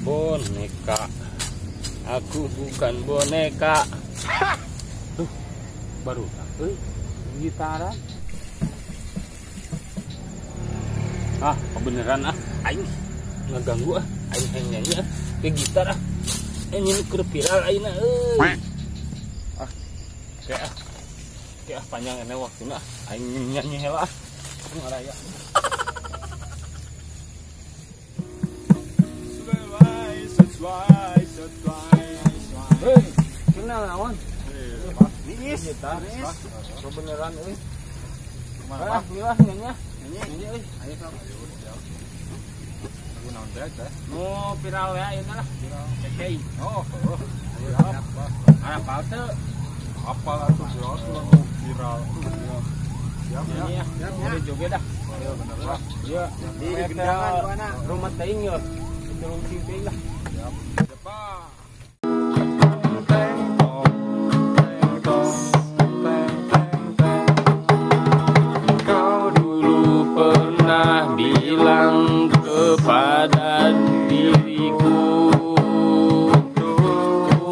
Boneka, aku bukan boneka. Tuh, baru gitaran. Kebeneran aing ngeganggu aing nyanyi ke gitar nyanyi ke viral aing kayak panjang ini waktunya aing nyanyi heula ngaraya. Kenal lawan. Nis. Kebeneran euy. Kumaha? Milah nyanyi. Nyanyi euy. Ayo sok. Lagu naon teh? Nu viral ya ieu lah. Viral. Kekei. Oh. Ayo apa? Apa teh? Apal atuh viral. Siap ya. Udah joget dah. Ayo bener lah. Iya. Di gendangan mana? Rumah teuing ya. Turun siping lah. Siap. Cepat. Bilang kepada diriku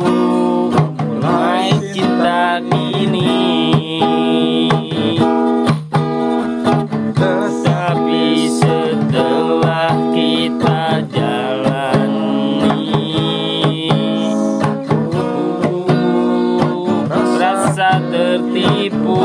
mulai cinta ini, tetapi setelah kita jalani rasa tertipu.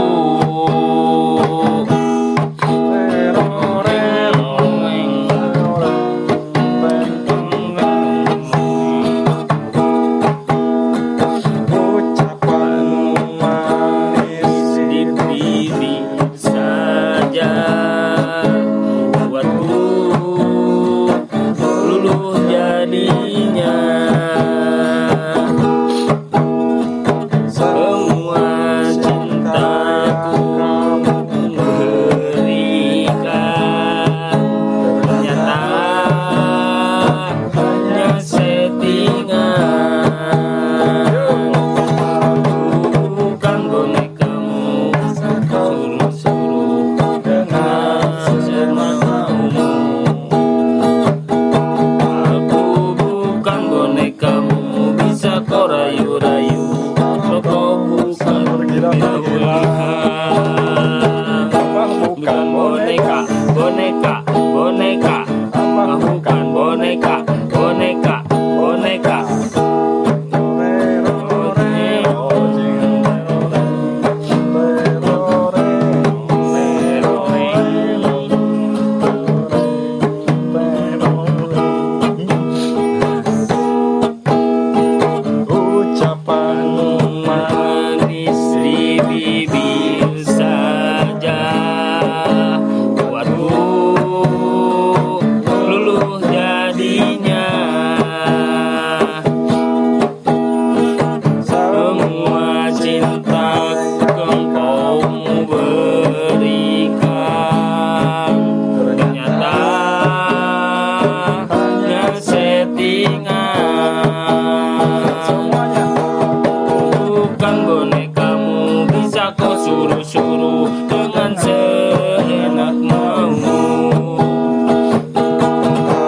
Suruh dengan seenak mau.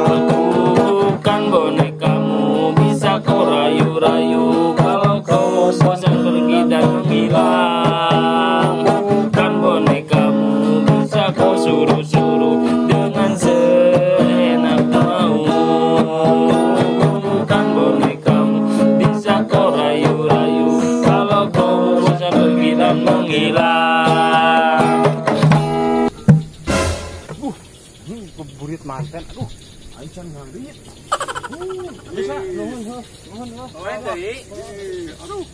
Aku bukan bonekamu, bisa kau rayu-rayu. Kalau kau bosan pergi dan menghilang. Bukan bonekamu, bisa kau suruh-suruh dengan seenak mau. Bukan bonekamu, bisa kau rayu-rayu. Kalau kau bosan pergi dan menghilang. Burit manten, aduh, aing can ngambit. Bisa, nuhun. Aduh.